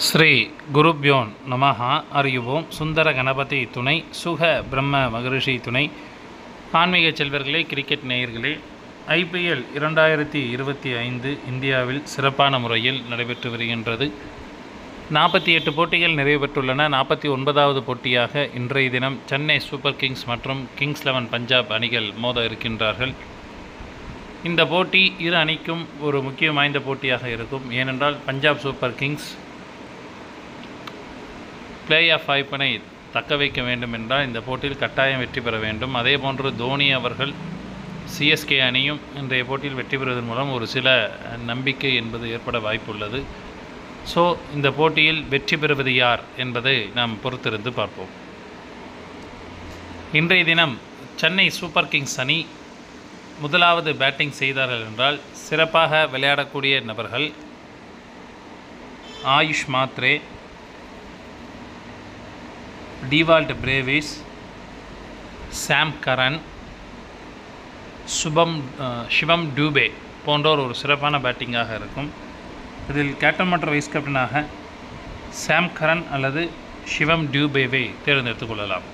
ஸ்ரீ குருப்யோன் நமஹா. அறியுவோம். சுந்தர கணபதி துணை, சுக பிரம்ம மகரிஷி துணை. ஆன்மீக செல்வர்களே, கிரிக்கெட் நேயர்களே, IPL 2025 இந்தியாவில் சிறப்பான முறையில் நடைபெற்று வருகின்றது. 48 போட்டிகள் நிறைவு பெற்றுள்ளன. 49வது போட்டியாக இன்றைய தினம் சென்னை சூப்பர் கிங்ஸ் மற்றும் கிங்ஸ் 11 பஞ்சாப் அணிகள் மோத இருக்கின்றார்கள். இந்த போட்டி இரு அணிக்கும் ஒரு முக்கிய வாய்ந்த போட்டியாக இருக்கும். ஏனென்றால் Punjab super Kings play off வாய்ப்பினை தக்க வைக்க வேண்டும் என்றால் இந்த போட்டியில் கட்டாயம் வெற்றி பெற வேண்டும். அதேபோன்று தோனி அவர்கள் CSK அணியும் இன்றைய போட்டியில் வெற்றி பெறுவதன் மூலம் ஒரு சில நம்பிக்கை என்பது ஏற்பட வாய்ப்புள்ளது. ஸோ இந்த போட்டியில் வெற்றி பெறுவது யார் என்பதை நாம் பொறுத்திருந்து பார்ப்போம். இன்றைய தினம் சென்னை சூப்பர் கிங்ஸ் அணி முதலாவது பேட்டிங் செய்தார்கள் என்றால் சிறப்பாக விளையாடக்கூடிய நபர்கள் ஆயுஷ் மாத்ரே, டிவால்ட் பிரேவிஸ், சாம் கரன், சிவம் டூபே போன்றோர் ஒரு சிறப்பான பேட்டிங்காக இருக்கும். இதில் கேப்டன் மற்றும் வைஸ் கேப்டனாக சாம் கரன் அல்லது சிவம் டியூபேவை தேர்ந்தெடுத்துக் கொள்ளலாம்.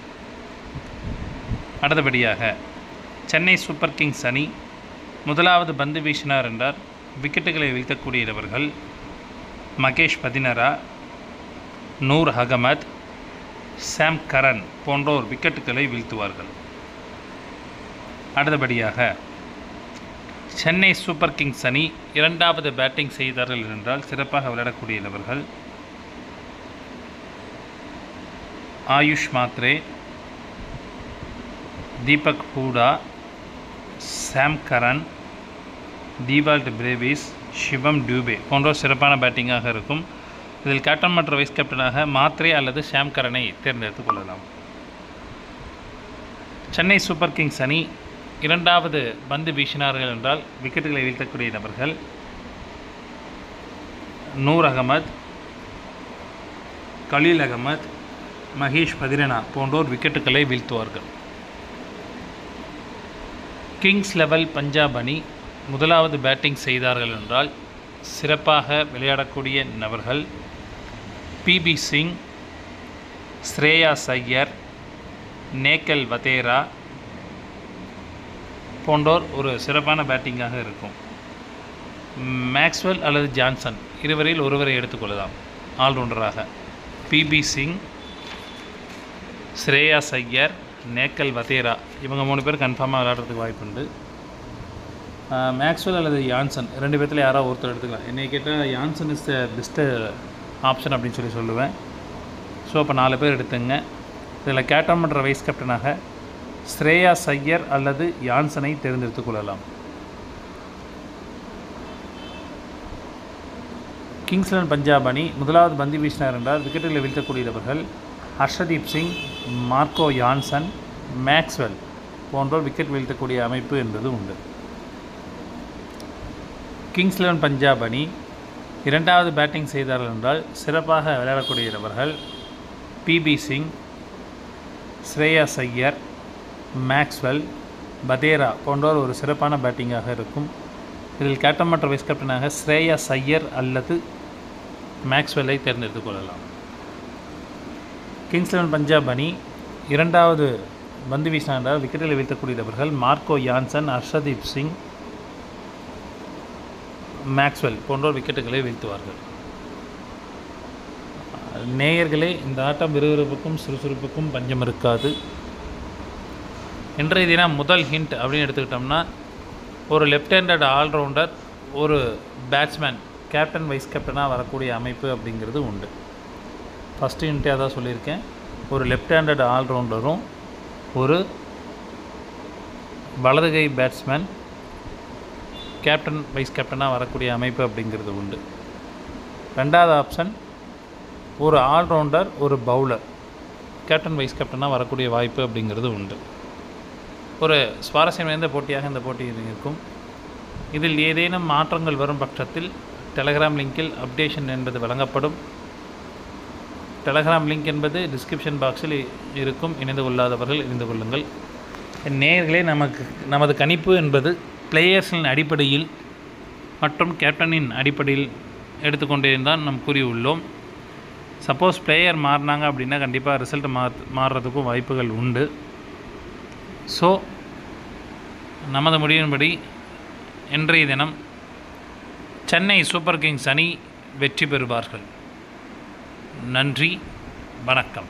அடுத்தபடியாக சென்னை சூப்பர் கிங்ஸ் அணி முதலாவது பந்து வீசினார் என்றார் விக்கெட்டுகளை வீழ்த்தக்கூடியவர்கள் மகேஷ் பதினரா, நூர் அகமத், சாம் கரன் போன்றோர் விக்கெட்டுகளை வீழ்த்துவார்கள். அடுத்தபடியாக சென்னை சூப்பர் கிங்ஸ் அணி இரண்டாவது பேட்டிங் செய்தார்கள் என்றால் சிறப்பாக விளையாடக்கூடியவர்கள் ஆயுஷ் மாத்ரே, தீபக் ஹூடா, சாம் கரன், டிவால்ட் பிரேவிஸ், சிவம் டியூபே போன்றோர் சிறப்பான பேட்டிங்காக இருக்கும். இதில் கேப்டன் மற்றும் வைஸ் கேப்டனாக மாத்ரே அல்லது சாம் கரனை தேர்ந்தெடுத்துக் கொள்ளலாம். சென்னை சூப்பர் கிங்ஸ் அணி இரண்டாவது பந்து வீசினார்கள் என்றால் விக்கெட்டுகளை வீழ்த்தக்கூடிய நபர்கள் நூர் அகமத், கலீல் அகமத், மகேஷ் பதிரனா போன்றோர் விக்கெட்டுகளை வீழ்த்துவார்கள். கிங்ஸ் 11 பஞ்சாப் அணி முதலாவது பேட்டிங் செய்தார்கள் என்றால் சிறப்பாக விளையாடக்கூடிய நபர்கள் PB சிங், ஸ்ரேயாஸ் ஐயர், நேக்கல் வதேரா போன்றோர் ஒரு சிறப்பான பேட்டிங்காக இருக்கும். மேக்ஸ்வெல் அல்லது ஜான்சன் இருவரில் ஒருவரை எடுத்துக்கொள்ளலாம் ஆல்ரவுண்டராக. PB சிங், ஸ்ரேயாஸ் ஐயர், நேக்கல் வதேரா இவங்க 3 பேர் கன்ஃபார்மாக விளையாடுறதுக்கு வாய்ப்புண்டு. மேக்ஸ்வெல் அல்லது யான்சன் 2 பேர்த்தில் யாராவது ஒருத்தர் எடுத்துக்கலாம். என்னை கேட்டால் Jansen is the best option அப்படின்னு சொல்லுவேன். ஸோ அப்போ 4 பேர் எடுத்துங்க. இதில் கேப்டன் மற்றும் வைஸ் கேப்டனாக ஸ்ரேயாஸ் ஐயர் அல்லது யான்சனை தேர்ந்தெடுத்துக் கொள்ளலாம். கிங்ஸ் 11 பஞ்சாப் அணி முதலாவது பந்து வீசினார் என்றால் விக்கெட்டுகளை வீழ்த்தக்கூடியவர்கள் Harshdeep Singh, Marco Jansen, Maxwell போன்றோர் விக்கெட் வீழ்த்தக்கூடிய அமைப்பு என்பது உண்டு. கிங்ஸ் 11 பஞ்சாப் அணி இரண்டாவது பேட்டிங் செய்தார்கள் என்றால் சிறப்பாக விளையாடக்கூடியவர்கள் PB சிங், ஸ்ரேயாஸ் ஐயர், மேக்ஸ்வெல், வதேரா போன்றோர் ஒரு சிறப்பான பேட்டிங்காக இருக்கும். இதில் கேப்டன் மற்றும் வைஸ் கேப்டனாக ஸ்ரேயாஸ் ஐயர் அல்லது மேக்ஸ்வெல்லை தேர்ந்தெடுத்துக் கொள்ளலாம். கிங்ஸ் 11 பஞ்சாப் அணி இரண்டாவது பந்து வீசினார் என்றால் விக்கெட்டுகளை வீழ்த்தக்கூடியவர்கள் Marco Jansen, Harshdeep Singh, Maxwell போன்றோர் விக்கெட்டுகளை வீழ்த்துவார்கள். நேயர்களே, இந்த ஆட்டம் விறுவிறுப்புக்கும் சுறுசுறுப்புக்கும் பஞ்சம் இருக்காது. இன்றைய தினம் முதல் ஹிண்ட் அப்படின்னு எடுத்துக்கிட்டோம்னா ஒரு லெஃப்ட் ஹேண்டட் ஆல்ரவுண்டர், ஒரு பேட்ஸ்மேன் கேப்டன் வைஸ் கேப்டனாக வரக்கூடிய அமைப்பு அப்படிங்கிறது உண்டு. ஃபஸ்ட்டு ஹிண்ட்டே அதான் சொல்லியிருக்கேன். ஒரு லெஃப்ட் ஹேண்டட் ஆல்ரவுண்டரும் ஒரு வலதுகை பேட்ஸ்மேன் கேப்டன் வைஸ் கேப்டனாக வரக்கூடிய அமைப்பு அப்படிங்கிறது உண்டு. ரெண்டாவது ஆப்ஷன் ஒரு ஆல்ரவுண்டர், ஒரு பவுலர் கேப்டன் வைஸ் கேப்டனாக வரக்கூடிய வாய்ப்பு அப்படிங்கிறது உண்டு. ஒரு சுவாரஸ்யம் நிறைந்த போட்டியாக இந்த போட்டி இருக்கும். இதில் ஏதேனும் மாற்றங்கள் வரும் பட்சத்தில் டெலகிராம் லிங்கில் அப்டேஷன் என்பது வழங்கப்படும். டெலகிராம் லிங்க் என்பது டிஸ்கிரிப்ஷன் பாக்ஸில் இருக்கும். இணைந்து கொள்ளாதவர்கள் இணைந்து கொள்ளுங்கள். நேயர்களே, நமது கணிப்பு என்பது பிளேயர்ஸின் அடிப்படையில் மற்றும் கேப்டனின் அடிப்படையில் எடுத்துக்கொண்டே தான் நாம் கூறியுள்ளோம். சப்போஸ் பிளேயர் மாறினாங்க அப்படின்னா கண்டிப்பாக ரிசல்ட் மாறுறதுக்கும் வாய்ப்புகள் உண்டு. ஸோ நமது முடிவின்படி இன்றைய தினம் சென்னை சூப்பர் கிங்ஸ் அணி வெற்றி பெறுவார்கள். நன்றி, வணக்கம்.